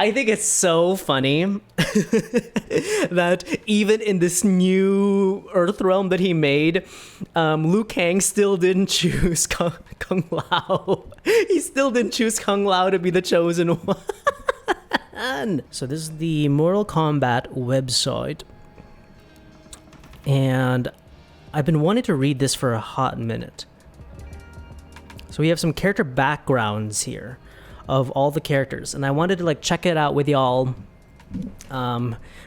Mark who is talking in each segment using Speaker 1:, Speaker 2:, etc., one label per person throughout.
Speaker 1: I think it's so funny that even in this new Earth realm that he made, Liu Kang still didn't choose Kung Lao. He still didn't choose Kung Lao to be the chosen one. So this is the Mortal Kombat website. And I've been wanting to read this for a hot minute. So we have some character backgrounds here of all the characters, and I wanted to check it out with y'all.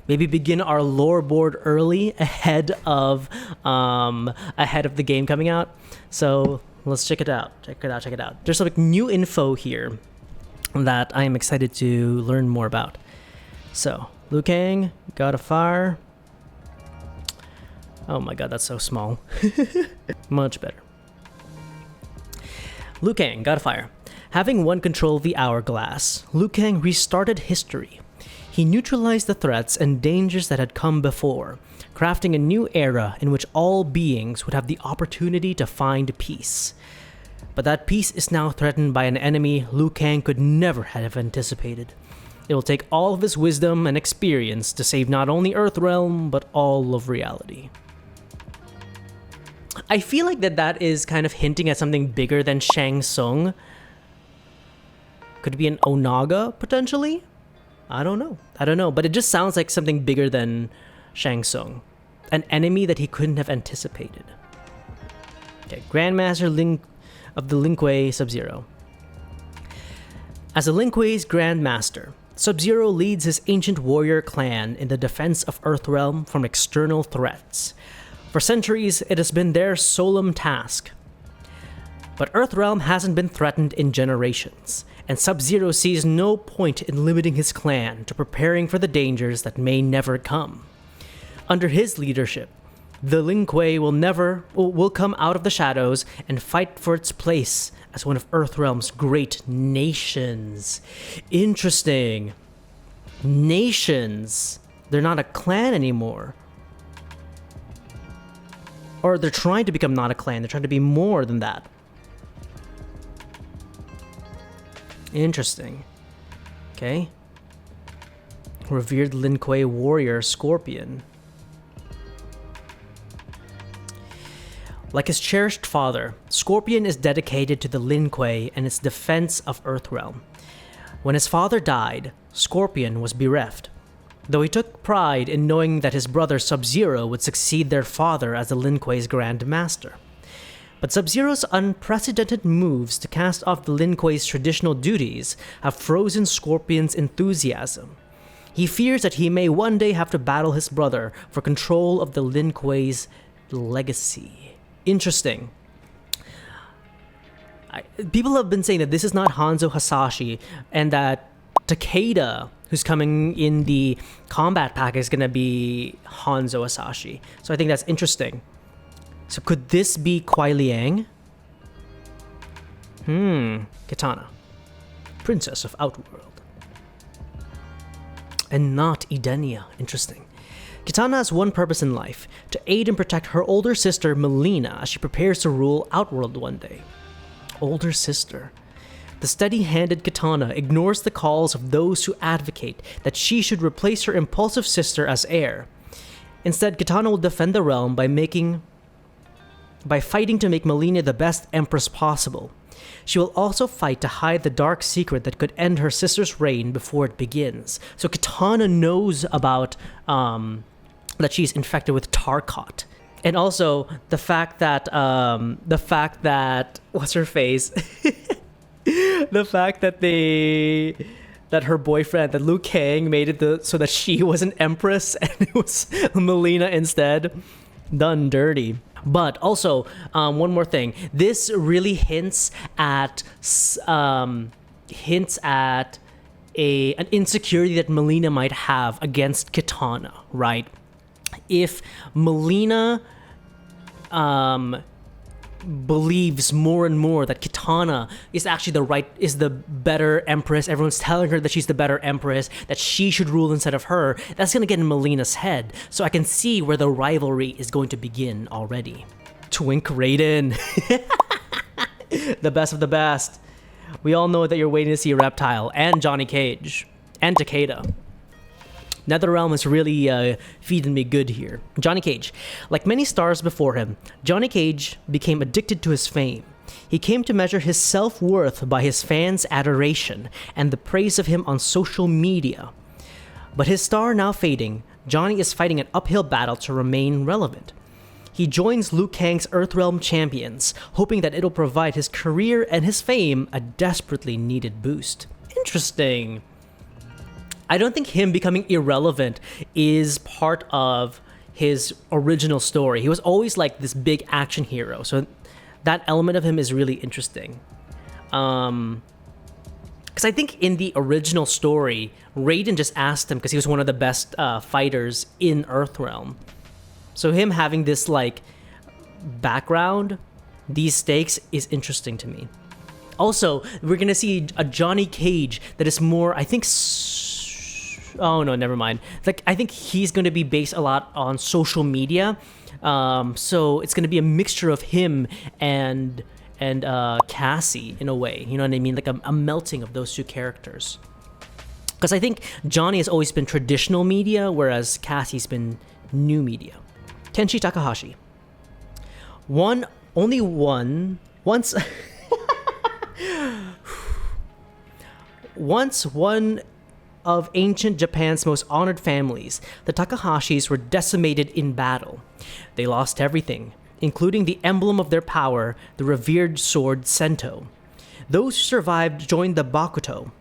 Speaker 1: Maybe begin our lore board early ahead of the game coming out. So let's check it out. Check it out. There's some new info here that I am excited to learn more about. So Liu Kang, God of Fire. Oh my god, that's so small. Much better. Liu Kang, God of Fire. Having won control of the Hourglass, Liu Kang restarted history. He neutralized the threats and dangers that had come before, crafting a new era in which all beings would have the opportunity to find peace. But that peace is now threatened by an enemy Liu Kang could never have anticipated. It will take all of his wisdom and experience to save not only Earthrealm, but all of reality. I feel like that is kind of hinting at something bigger than Shang Tsung. Could it be an Onaga, potentially? I don't know, but it just sounds like something bigger than Shang Tsung. An enemy that he couldn't have anticipated. Okay, Grandmaster of the Lin Kuei Sub-Zero. As the Lin Kuei's Grandmaster, Sub-Zero leads his ancient warrior clan in the defense of Earthrealm from external threats. For centuries, it has been their solemn task. But Earthrealm hasn't been threatened in generations, and Sub-Zero sees no point in limiting his clan to preparing for the dangers that may never come. Under his leadership, the Lin Kuei will come out of the shadows and fight for its place as one of Earthrealm's great nations. Interesting. Nations. They're not a clan anymore. Or they're trying to become not a clan. They're trying to be more than that. Interesting. Okay. Revered Lin Kuei warrior Scorpion. Like his cherished father, Scorpion is dedicated to the Lin Kuei and its defense of Earthrealm. When his father died, Scorpion was bereft, though he took pride in knowing that his brother Sub-Zero would succeed their father as the Lin Kuei's Grand Master. But Sub-Zero's unprecedented moves to cast off the Lin Kuei's traditional duties have frozen Scorpion's enthusiasm. He fears that he may one day have to battle his brother for control of the Lin Kuei's legacy. Interesting. People have been saying that this is not Hanzo Hasashi, and that Takeda, who's coming in the combat pack, is going to be Hanzo Hasashi. So I think that's interesting. So could this be Kuai Liang? Kitana, Princess of Outworld. And not Edenia. Interesting. Kitana has one purpose in life, to aid and protect her older sister Mileena as she prepares to rule Outworld one day. Older sister. The steady-handed Kitana ignores the calls of those who advocate that she should replace her impulsive sister as heir. Instead, Kitana will defend the realm by fighting to make Mileena the best empress possible. She will also fight to hide the dark secret that could end her sister's reign before it begins. So Kitana knows about that she's infected with Tarkat. And also the fact that what's her face? The fact that her boyfriend, that Liu Kang, made it so that she was an empress and it was Mileena instead. Done dirty. But also, one more thing. This really hints at an insecurity that Mileena might have against Kitana, right? If Mileena believes more and more that Kitana is actually the better empress, everyone's telling her that she's the better empress, that she should rule instead of her, that's going to get in Melina's head. So I can see where the rivalry is going to begin already. Twink Raiden. The best of the best. We all know that you're waiting to see Reptile and Johnny Cage. And Takeda. NetherRealm is really feeding me good here. Johnny Cage. Like many stars before him, Johnny Cage became addicted to his fame. He came to measure his self-worth by his fans' adoration and the praise of him on social media. But his star now fading, Johnny is fighting an uphill battle to remain relevant. He joins Liu Kang's Earthrealm champions, hoping that it'll provide his career and his fame a desperately needed boost. Interesting. I don't think him becoming irrelevant is part of his original story. He was always like this big action hero, so that element of him is really interesting. Because I think in the original story, Raiden just asked him because he was one of the best fighters in Earthrealm. So him having this like background, these stakes, is interesting to me. Also, we're gonna see a Johnny Cage that is more, I think. Oh no, never mind. Like I think he's gonna be based a lot on social media. So it's gonna be a mixture of him and Cassie in a way. You know what I mean? Like a melting of those two characters. Because I think Johnny has always been traditional media, whereas Cassie's been new media. Kenshi Takahashi. Once one of ancient Japan's most honored families, the Takahashis were decimated in battle. They lost everything, including the emblem of their power, the revered sword Sento. Those who survived joined the Bakuto,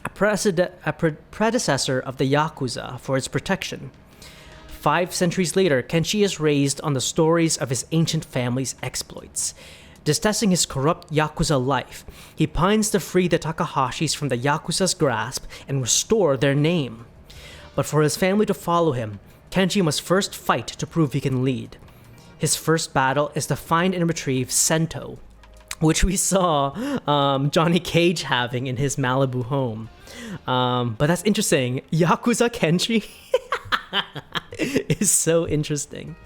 Speaker 1: a predecessor of the Yakuza, for its protection. 5 centuries later, Kenshi is raised on the stories of his ancient family's exploits. Detesting his corrupt Yakuza life, he pines to free the Takahashis from the Yakuza's grasp and restore their name. But for his family to follow him, Kenshi must first fight to prove he can lead. His first battle is to find and retrieve Sento, which we saw Johnny Cage having in his Malibu home. But that's interesting. Yakuza Kenshi is so interesting.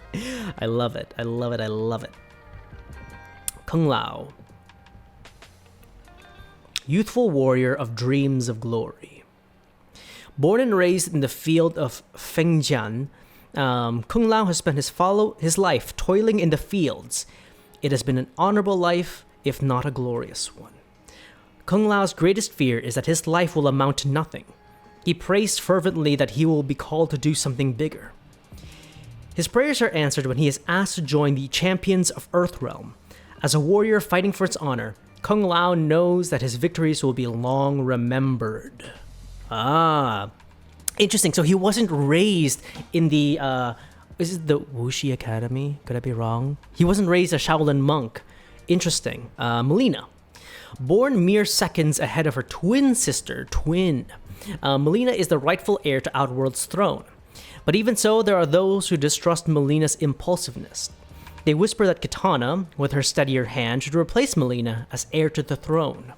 Speaker 1: I love it. I love it. I love it. Kung Lao. Youthful warrior of dreams of glory. Born and raised in the field of Fengjian, Kung Lao has spent his life toiling in the fields. It has been an honorable life, if not a glorious one. Kung Lao's greatest fear is that his life will amount to nothing. He prays fervently that he will be called to do something bigger. His prayers are answered when he is asked to join the champions of Earthrealm. As a warrior fighting for its honor, Kung Lao knows that his victories will be long remembered. Interesting. So he wasn't raised in the, is it the Wuxi Academy? Could I be wrong? He wasn't raised a Shaolin monk. Interesting. Mileena. Born mere seconds ahead of her twin sister, Mileena is the rightful heir to Outworld's throne. But even so, there are those who distrust Mileena's impulsiveness. They whisper that Kitana, with her steadier hand, should replace Mileena as heir to the throne.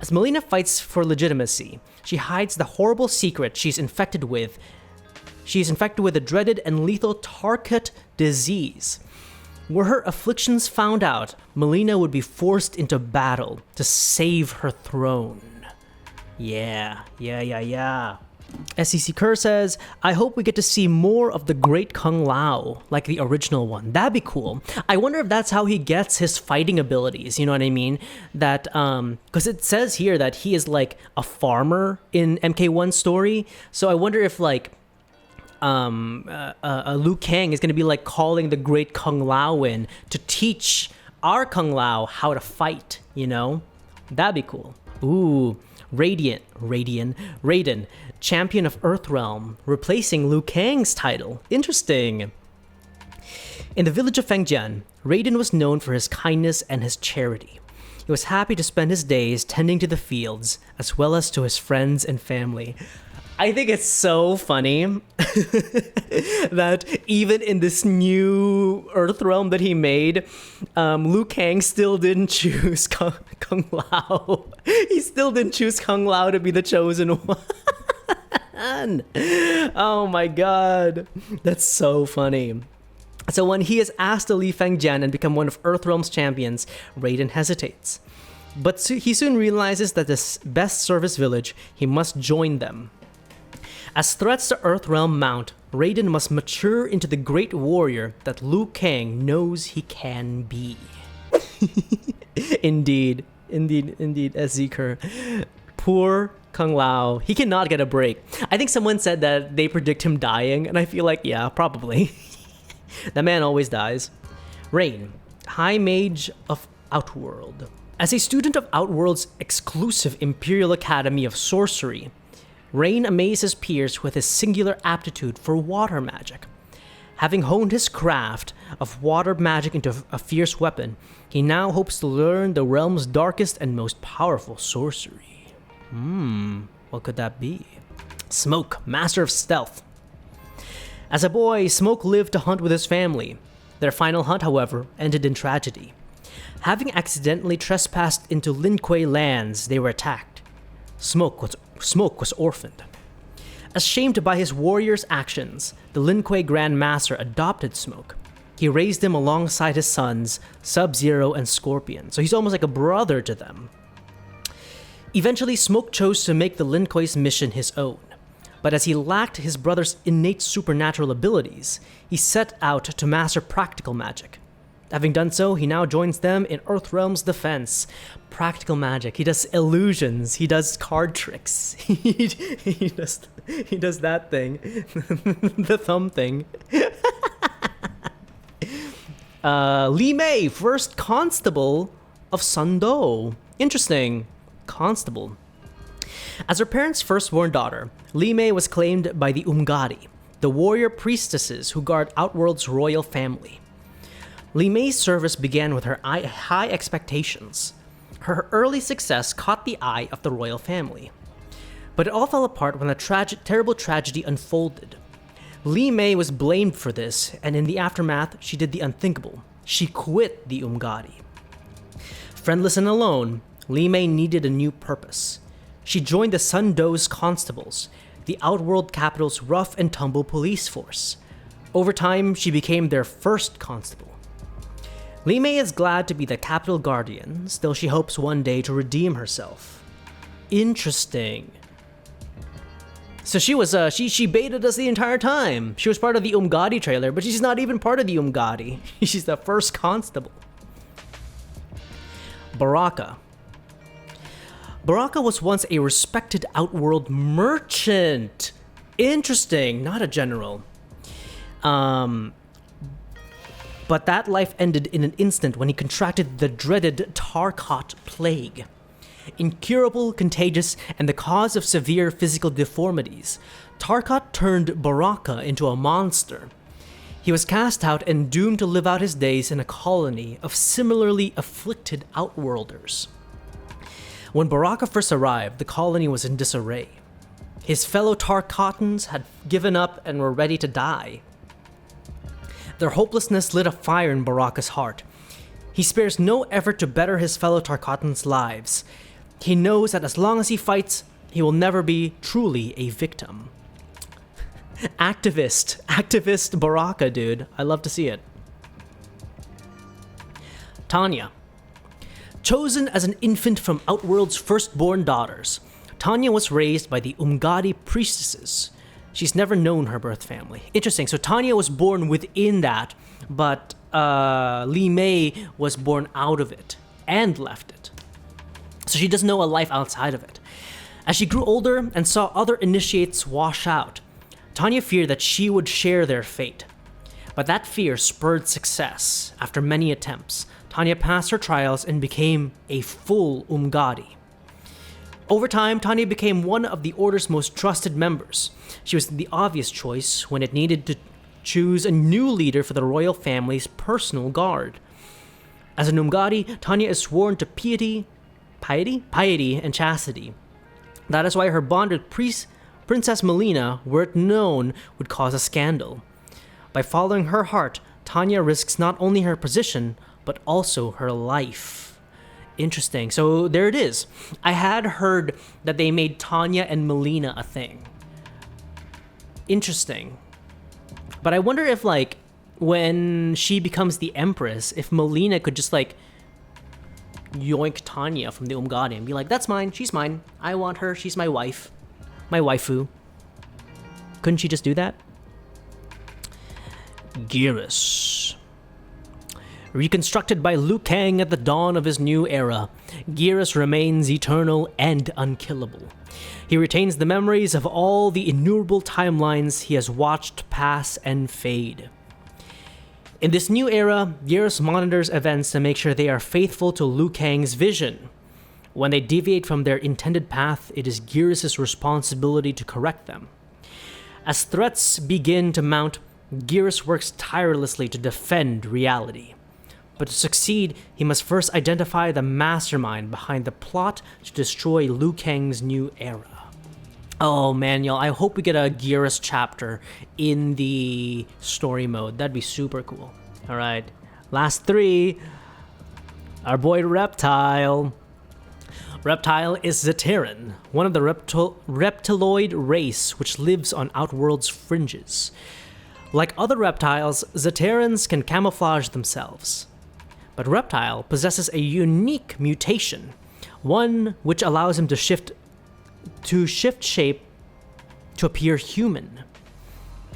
Speaker 1: As Mileena fights for legitimacy, she hides the horrible secret she's infected with. She is infected with the dreaded and lethal Tarkat disease. Were her afflictions found out, Mileena would be forced into battle to save her throne. Yeah. SCC Kerr says, I hope we get to see more of the great Kung Lao, like the original one. That'd be cool. I wonder if that's how he gets his fighting abilities, you know what I mean? That, because it says here that he is like a farmer in MK1 story, so I wonder if like, Liu Kang is going to be like calling the great Kung Lao in to teach our Kung Lao how to fight, you know? That'd be cool. Ooh, Raiden, champion of Earthrealm, replacing Liu Kang's title. Interesting. In the village of Fengjian, Raiden was known for his kindness and his charity. He was happy to spend his days tending to the fields, as well as to his friends and family. I think it's so funny that even in this new Earthrealm that he made, Liu Kang still didn't choose Kung Lao. He still didn't choose Kung Lao to be the chosen one. Oh my god. That's so funny. So when he is asked to leave Fengjian and become one of Earthrealm's champions, Raiden hesitates. But he soon realizes that the best service village, he must join them. As threats to Earthrealm mount, Raiden must mature into the great warrior that Liu Kang knows he can be. Indeed, Ezekiel. Poor Kung Lao. He cannot get a break. I think someone said that they predict him dying, and I feel like, yeah, probably. That man always dies. Rain, High Mage of Outworld. As a student of Outworld's exclusive Imperial Academy of Sorcery, Rain amazes peers with his singular aptitude for water magic. Having honed his craft of water magic into a fierce weapon, he now hopes to learn the realm's darkest and most powerful sorcery. What could that be? Smoke, Master of Stealth. As a boy, Smoke lived to hunt with his family. Their final hunt, however, ended in tragedy. Having accidentally trespassed into Lin Kuei lands, they were attacked. Smoke was orphaned. Ashamed by his warrior's actions, the Lin Kuei Grand Master adopted Smoke. He raised him alongside his sons, Sub-Zero and Scorpion, so he's almost like a brother to them. Eventually, Smoke chose to make the Lin Kuei's mission his own. But as he lacked his brother's innate supernatural abilities, he set out to master practical magic. Having done so, he now joins them in Earthrealm's defense. Practical magic. He does illusions. He does card tricks. he does that thing. The thumb thing. Li Mei, first constable of Sando. Interesting. Constable. As her parents' firstborn daughter, Li Mei was claimed by the Umgadi, the warrior priestesses who guard Outworld's royal family. Li Mei's service began with her high expectations. Her early success caught the eye of the royal family. But it all fell apart when a terrible tragedy unfolded. Li Mei was blamed for this, and in the aftermath, she did the unthinkable. She quit the Umgadi. Friendless and alone, Li Mei needed a new purpose. She joined the Sundo's Constables, the Outworld capital's rough and tumble police force. Over time, she became their first constable. Li Mei is glad to be the capital guardian, still she hopes one day to redeem herself. Interesting. So she was, she baited us the entire time. She was part of the Umgadi trailer, but she's not even part of the Umgadi. She's the first constable. Baraka. Baraka was once a respected Outworld merchant. Interesting, not a general. But that life ended in an instant when he contracted the dreaded Tarkat plague. Incurable, contagious, and the cause of severe physical deformities, Tarkat turned Baraka into a monster. He was cast out and doomed to live out his days in a colony of similarly afflicted Outworlders. When Baraka first arrived, the colony was in disarray. His fellow Tarkatans had given up and were ready to die. Their hopelessness lit a fire in Baraka's heart. He spares no effort to better his fellow Tarkatans' lives. He knows that as long as he fights, he will never be truly a victim. Activist Baraka, dude. I love to see it. Tanya. Chosen as an infant from Outworld's firstborn daughters, Tanya was raised by the Umgadi priestesses. She's never known her birth family. Interesting. So Tanya was born within that, but Li Mei was born out of it and left it. So she doesn't know a life outside of it. As she grew older and saw other initiates wash out, Tanya feared that she would share their fate. But that fear spurred success. After many attempts, Tanya passed her trials and became a full Umgadi. Over time, Tanya became one of the Order's most trusted members. She was the obvious choice when it needed to choose a new leader for the royal family's personal guard. As an Umgadi, Tanya is sworn to piety, and chastity. That is why her bond with Princess Mileena, were it known, would cause a scandal. By following her heart, Tanya risks not only her position, but also her life. Interesting. So there it is. I had heard that they made Tanya and Mileena a thing. Interesting. But I wonder if, like, when she becomes the Empress, if Mileena could just, like, yoink Tanya from the Umgadi and be like, that's mine, she's mine. I want her, she's my wife. My waifu. Couldn't she just do that? Geras. Reconstructed by Liu Kang at the dawn of his new era, Geras remains eternal and unkillable. He retains the memories of all the innumerable timelines he has watched pass and fade. In this new era, Geras monitors events to make sure they are faithful to Liu Kang's vision. When they deviate from their intended path, it is Geras' responsibility to correct them. As threats begin to mount, Geras works tirelessly to defend reality. But to succeed, he must first identify the mastermind behind the plot to destroy Liu Kang's new era. Oh man, y'all, I hope we get a Geras chapter in the story mode. That'd be super cool. Alright, last 3. Our boy Reptile. Reptile is Zaterran, one of the reptiloid race which lives on Outworld's fringes. Like other reptiles, Zaterrans can camouflage themselves. But Reptile possesses a unique mutation, one which allows him to shift shape to appear human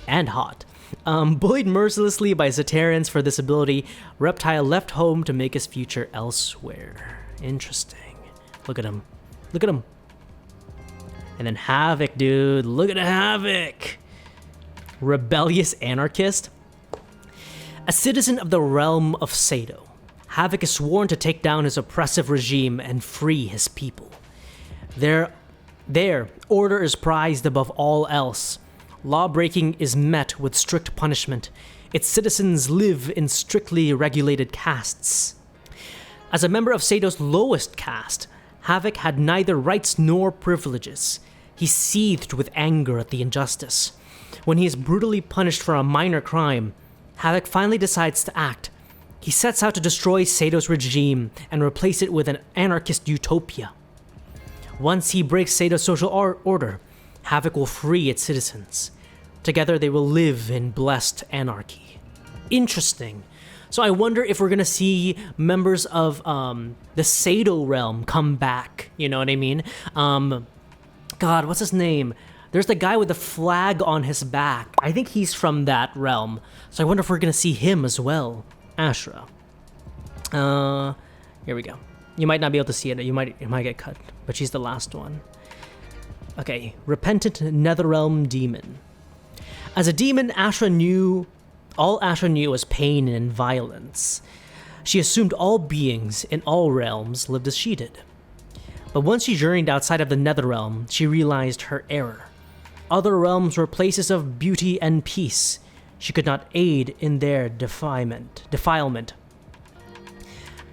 Speaker 1: and hot. Bullied mercilessly by Zaterrans for this ability, Reptile left home to make his future elsewhere. Interesting. Look at him. Look at him. And then Havik, dude. Look at Havik. Rebellious anarchist. A citizen of the realm of Sado, Havik is sworn to take down his oppressive regime and free his people. Their order is prized above all else. Law-breaking is met with strict punishment. Its citizens live in strictly regulated castes. As a member of Sado's lowest caste, Havik had neither rights nor privileges. He seethed with anger at the injustice. When he is brutally punished for a minor crime, Havik finally decides to act. He sets out to destroy Sado's regime and replace it with an anarchist utopia. Once he breaks Sado's social order, Havik will free its citizens. Together they will live in blessed anarchy. Interesting. So I wonder if we're gonna see members of the Sado realm come back. You know what I mean? God, what's his name? There's the guy with the flag on his back. I think he's from that realm. So I wonder if we're gonna see him as well. Ashra. Here we go. You might not be able to see it. It might get cut, but she's the last one. Okay, repentant Netherrealm demon. As a demon, all Ashra knew was pain and violence. She assumed all beings in all realms lived as she did. But once she journeyed outside of the Netherrealm, she realized her error. Other realms were places of beauty and peace. She could not aid in their defilement.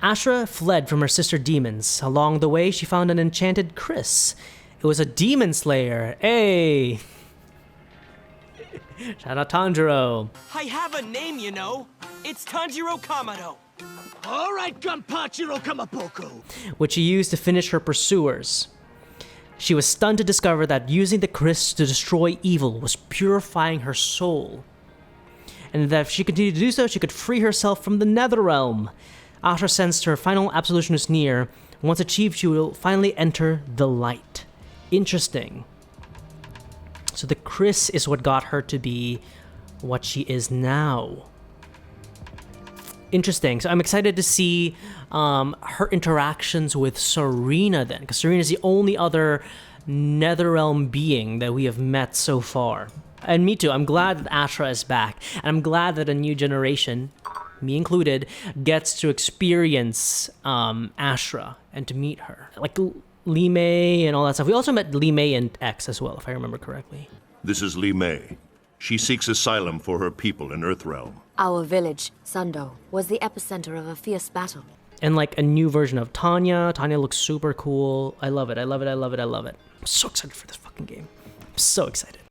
Speaker 1: Ashra fled from her sister demons. Along the way, she found an enchanted Chris. It was a demon slayer. Hey! Shout out Tanjiro.
Speaker 2: I have a name, you know. It's Tanjiro Kamado.
Speaker 3: All right, Gunpachiro Kamapoko.
Speaker 1: Which she used to finish her pursuers. She was stunned to discover that using the Chris to destroy evil was purifying her soul. And that if she continued to do so, she could free herself from the Netherrealm. Ashra sensed her final absolution was near. Once achieved, she will finally enter the light. Interesting. So the Chris is what got her to be what she is now. Interesting. So I'm excited to see her interactions with Serena then, because Serena is the only other Netherrealm being that we have met so far. And me too. I'm glad that Ashra is back, and I'm glad that a new generation, me included, gets to experience Ashra and to meet her, like Li Mei and all that stuff. We also met Li Mei in X as well, if I remember correctly.
Speaker 4: This is Li Mei. She seeks asylum for her people in Earthrealm.
Speaker 5: Our village, Sundo, was the epicenter of a fierce battle.
Speaker 1: And like a new version of Tanya. Tanya looks super cool. I love it. I love it. I love it. I love it. I'm so excited for this fucking game. I'm so excited.